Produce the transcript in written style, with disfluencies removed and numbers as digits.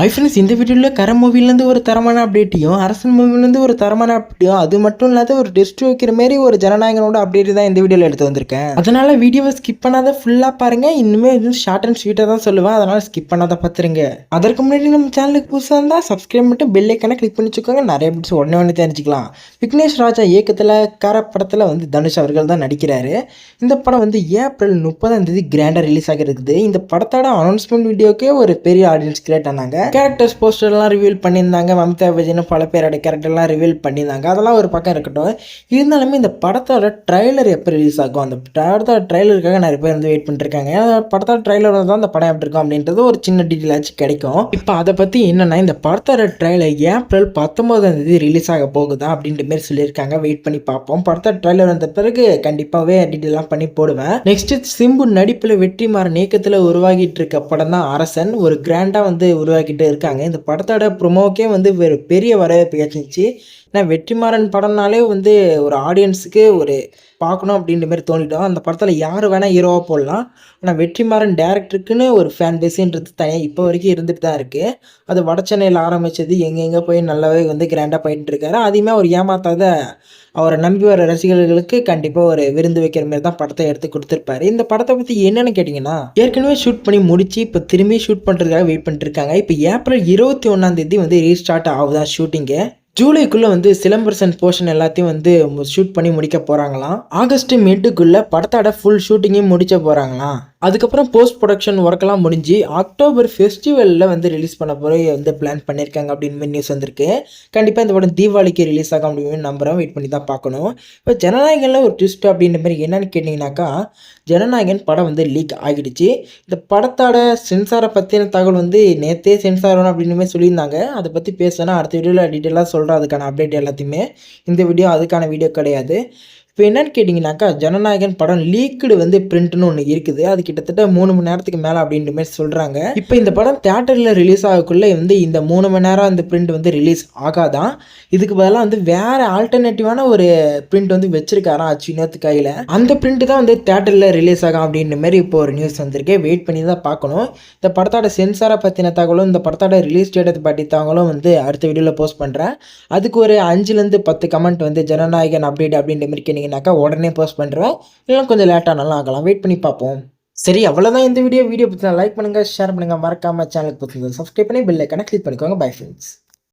Friends, இந்த வீடியோவில் கர மூவிலேருந்து ஒரு தரமான அப்டேட்டையும் அரசன் மூவிலேருந்து ஒரு தரமான அப்டேட்டையும் அது மட்டும் இல்லாத ஒரு டெஸ்ட் வைக்கிற மாரி ஒரு ஜனநாயகனோட அப்டேட் தான் இந்த வீடியோவில் எடுத்து வந்திருக்கேன். அதனால் வீடியோவை ஸ்கிப் பண்ணாத ஃபுல்லாக பாருங்கள். இன்னுமே இது ஷார்ட் அண்ட் ஸ்வீட்டாக தான் சொல்லுவேன், அதனால் ஸ்கிப் பண்ணாத பார்த்துருங்க. அதற்கு முன்னாடி நம்ம சேனலுக்கு புதுசாக இருந்தால் சப்ஸ்கிரைப் பண்ணிட்டு பெல் ஐக்கானை கிளிக் பண்ணி வச்சுக்கோங்க. நிறைய அப்டேட்ஸ் உடனே தெரிஞ்சுக்கலாம். விக்னேஷ் ராஜா இயக்கத்தில் கர படத்தில் தனுஷ் அவர்கள் தான் நடிக்கிறாரு. இந்த படம் ஏப்ரல் 30 கிராண்டாக ரிலீஸ் ஆகிருக்குது. இந்த படத்தோட அனௌன்ஸ்மெண்ட் வீடியோக்கே ஒரு பெரிய ஆடியன்ஸ் கிரியேட் ஆனாங்க. கேரக்டர்ஸ் போஸ்டர்லாம் ரிவீல் பண்ணியிருந்தாங்க. மம்தா விஜயன் பல பேரோட கேரக்டர்லாம் ரிவீல் பண்ணியிருந்தாங்க. அதெல்லாம் ஒரு பக்கம் இருக்கட்டும். இருந்தாலுமே இந்த படத்தோட ட்ரைலர் எப்போ ரிலீஸ் ஆகும், அந்த படத்தோட ட்ரைலருக்காக நிறைய பேர் வெயிட் பண்ணிருக்காங்க. படத்தோட ட்ரைலர் தான் அந்த படம் எப்படி இருக்கும் அப்படின்றது ஒரு சின்ன டீட்டெயில் ஆச்சு கிடைக்கும். இப்போ அதை பற்றி என்னன்னா, இந்த படத்தோட ட்ரைலர் ஏப்ரல் 19 ரிலீஸ் ஆக போகுதா அப்படின்ற மாதிரி சொல்லியிருக்காங்க. வெயிட் பண்ணி பார்ப்போம். படத்தோட ட்ரைலர் வந்த பிறகு கண்டிப்பாகவே டீட்டெயிலாம் பண்ணி போடுவேன். நெக்ஸ்ட் சிம்பு நடிப்பில் வெற்றிமாறன் இயக்கத்தில் உருவாகிட்டு இருக்க படம் தான் அரசன். ஒரு கிராண்டாக உருவாக்கிட்டு இருக்காங்க. இந்த படத்தோட ப்ரொமோக்கே ஒரு பெரிய வரவேற்பு கிடைச்சிச்சு. ஏன்னா வெற்றிமாறன் படம்னாலே ஒரு ஆடியன்ஸுக்கு ஒரு பார்க்கணும் அப்படின்ற மாதிரி தோணிட்டோம். அந்த படத்தில் யார் வேணால் ஹீரோவாக போடலாம். ஆனால் வெற்றிமாறன் டேரக்டருக்குன்னு ஒரு ஃபேன் பேஸுன்றது தனியாக இப்போ வரைக்கும் இருந்துட்டு தான் இருக்குது. அது வட சென்னையில் ஆரம்பித்தது எங்கெங்கே போய் நல்லாவே கிராண்டாக போயிட்டு இருக்காரு. அதையுமே அவர் ஏமாத்தாத அவரை நம்பி வர ரசிகர்களுக்கு கண்டிப்பாக ஒரு விருந்து வைக்கிற மாதிரி தான் படத்தை எடுத்து கொடுத்துருப்பாரு. இந்த படத்தை பற்றி என்னென்னு கேட்டிங்கன்னா, ஏற்கனவே ஷூட் பண்ணி முடிச்சு இப்போ திரும்பி ஷூட் பண்ணுறதுக்காக வெயிட் பண்ணிட்டு இருக்காங்க. இப்போ ஏப்ரல் 21 ரீஸ்டார்ட் ஆகுதா ஷூட்டிங்கு. ஜூலைக்குள்ளே சிலம்பரசன் போர்ஷன் எல்லாத்தையும் ஷூட் பண்ணி முடிக்க போகிறாங்களாம். ஆகஸ்ட் மிட்டுக்குள்ளே படத்தோட ஃபுல் ஷூட்டிங்கையும் முடிக்க போகிறாங்களாம். அதுக்கப்புறம் போஸ்ட் ப்ரொடக்ஷன் ஒர்க்கெல்லாம் முடிஞ்சு அக்டோபர் ஃபெஸ்டிவலில் ரிலீஸ் பண்ண போகிற பிளான் பண்ணியிருக்காங்க அப்படின்னு நியூஸ் வந்திருக்கு. கண்டிப்பாக இந்த படம் தீபாவளிக்கு ரிலீஸ் ஆகும் அப்படின்னு நம்புகிறோம். வெயிட் பண்ணி தான் பார்க்கணும். இப்போ ஜனநாயகனில் ஒரு ட்விஸ்ட் அப்படின்ற மாதிரி என்னன்னு கேட்டிங்கனாக்கா, ஜனநாயகன் படம் லீக் ஆகிடுச்சு. இந்த படத்தோட சென்சாரை பற்றின தகவல் நேற்றே சென்சார் ஆகணும் அப்படின்னு மாதிரி சொல்லியிருந்தாங்க. அதை பற்றி பேசினா அடுத்த வீடியோவில் டீட்டெயிலாக சொல்கிறேன். அதுக்கான அப்டேட் எல்லாத்தையுமே. இந்த வீடியோ அதுக்கான வீடியோ கிடையாது. இப்போ என்னன்னு கேட்டிங்கனாக்கா, ஜனநாயகன் படம் லீக்குடு பிரிண்ட்னு ஒன்று இருக்குது. அது கிட்டத்தட்ட 3 மணி நேரத்துக்கு மேலே அப்படின்ற மாதிரி சொல்கிறாங்க. இப்போ இந்த படம் தியேட்டரில் ரிலீஸ் ஆகக்குள்ளே இந்த 3 மணி நேரம் இந்த பிரிண்ட் ரிலீஸ் ஆகாதான். இதுக்கு பதிலாக வேறு ஆல்டர்னேட்டிவான ஒரு பிரிண்ட் வச்சிருக்காராம் அச்சுவினோத் கையில். அந்த பிரிண்ட் தான் தியேட்டரில் ரிலீஸ் ஆகும் அப்படின்ற மாதிரி இப்போ ஒரு நியூஸ் வந்திருக்கு. வெயிட் பண்ணி தான் பார்க்கணும். இந்த படத்தோட சென்சாரை பற்றின தகவலும் இந்த படத்தோட ரிலீஸ் டேட்டை பற்றி தகவலும் அடுத்த வீடியோவில் போஸ்ட் பண்ணுறேன். அதுக்கு ஒரு 5லேருந்து 10 கமெண்ட் ஜனநாயகன் அப்டேட் அப்படின்ற மாதிரி கேட்டிங்கனாக்கா உடனே போஸ்ட் பண்ணுறேன். இல்லை கொஞ்சம் லேட்டானாலும் ஆகலாம். வெயிட் பண்ணி பார்ப்போம். சரி, அவ்வளோதான் இந்த வீடியோ பற்றி லைக் பண்ணுங்கள், ஷேர் பண்ணுங்கள். மறக்காமல் சேனலுக்கு பார்த்து சப்ஸ்கிரைப் பண்ணி பெல் ஐக்கானை கிளிக் பண்ணிக்கோங்க. Bye friends.